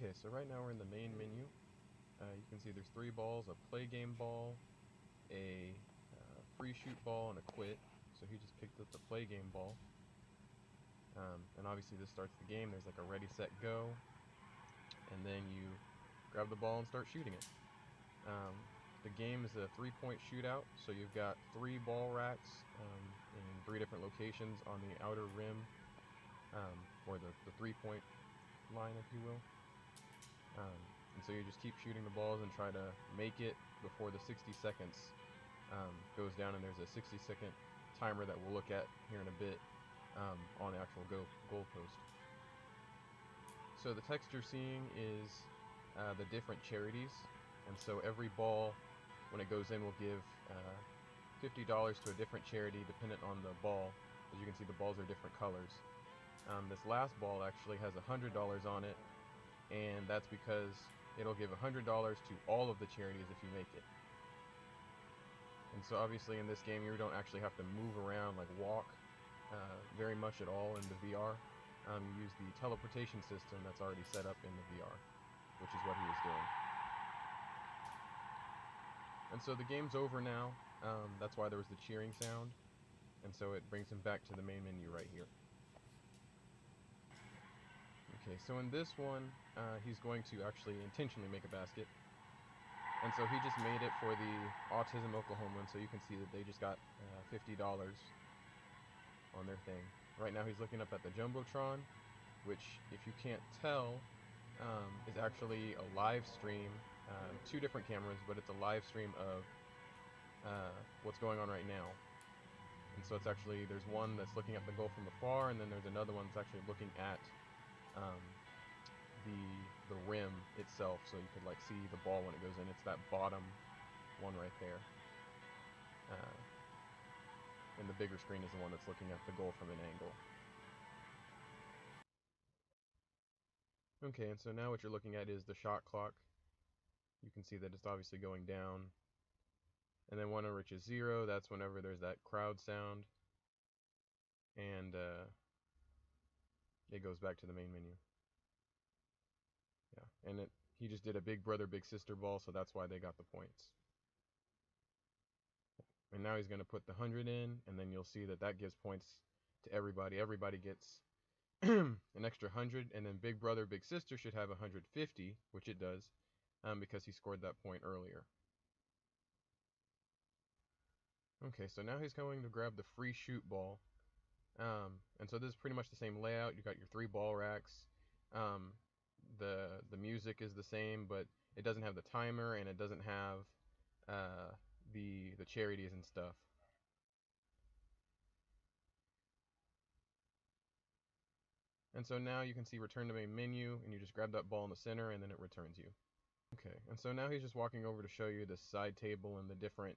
Okay, so right now we're in the main menu. You can see there's 3 balls, a play game ball, a free shoot ball, and a quit. So he just picked up the play game ball. And obviously this starts the game. There's like a ready, set, go. And then you grab the ball and start shooting it. The game is a 3-point shootout, so you've got 3 ball racks in 3 different locations on the outer rim, or the 3-point line, if you will. Um, and so you just keep shooting the balls and try to make it before the 60 seconds goes down, and there's a 60-second timer that we'll look at here in a bit on the actual goal post. So the text you're seeing is the different charities, and so every ball, when it goes in, will give $50 to a different charity dependent on the ball. As you can see, the balls are different colors. This last ball actually has $100 on it, and that's because it'll give $100 to all of the charities if you make it. And so obviously in this game you don't actually have to move around, like walk, very much at all in the VR. You use the teleportation system that's already set up in the VR, which is what he is doing. And so the game's over now. That's why there was the cheering sound. And so it brings him back to the main menu right here. Okay, so in this one, he's going to actually intentionally make a basket. And so he just made it for the Autism Oklahoma, so you can see that they just got $50 on their thing. Right now he's looking up at the Jumbotron, which, if you can't tell, is actually a live stream. 2 different cameras, but it's a live stream of what's going on right now. And so it's actually, there's one that's looking at the goal from afar, and then there's another one that's actually looking at um, the rim itself, so you could like see the ball when it goes in. It's that bottom one right there. And the bigger screen is the one that's looking at the goal from an angle. Okay, and so now what you're looking at is the shot clock. You can see that it's obviously going down. And then when it reaches 0, that's whenever there's that crowd sound. And it goes back to the main menu. Yeah, and he just did a big brother, big sister ball, so that's why they got the points. And now he's going to put the 100 in, and then you'll see that that gives points to everybody. Everybody gets an extra 100, and then big brother, big sister should have 150, which it does, because he scored that point earlier. Okay, so now he's going to grab the free shoot ball. And so this is pretty much the same layout. You got your 3 ball racks. The music is the same, but it doesn't have the timer, and it doesn't have the charities and stuff. And so now you can see return to main menu, and you just grab that ball in the center, and then it returns you. Okay, and so now he's just walking over to show you the side table and the different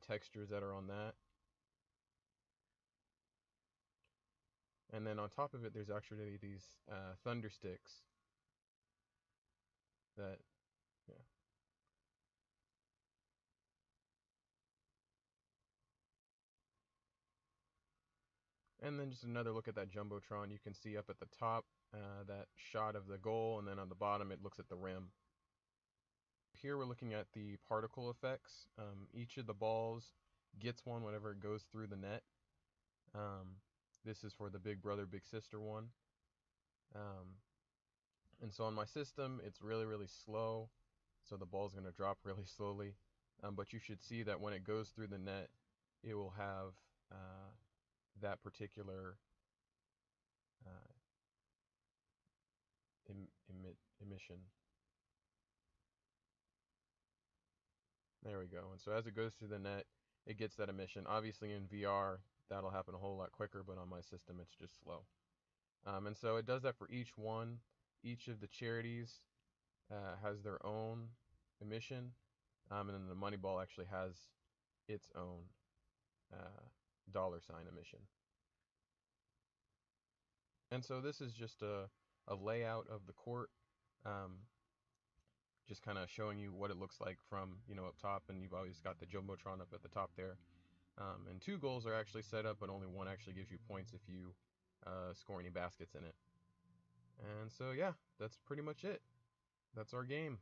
textures that are on that. And then on top of it, there's actually these thunder sticks that, yeah. And then just another look at that Jumbotron. You can see up at the top that shot of the goal, and then on the bottom it looks at the rim. Here we're looking at the particle effects. Each of the balls gets one whenever it goes through the net. This is for the big brother, big sister one. And so on my system, it's really, really slow. So the ball's going to drop really slowly. But you should see that when it goes through the net, it will have that particular emission. There we go. And so as it goes through the net, it gets that emission. Obviously in VR, that'll happen a whole lot quicker, but on my system, it's just slow. And so it does that for each one. Each of the charities has their own emission, and then the money ball actually has its own $ emission. And so this is just a layout of the court, just kind of showing you what it looks like from, up top, and you've always got the Jumbotron up at the top there. And 2 goals are actually set up, but only one actually gives you points if you score any baskets in it. And so yeah, that's pretty much it. That's our game.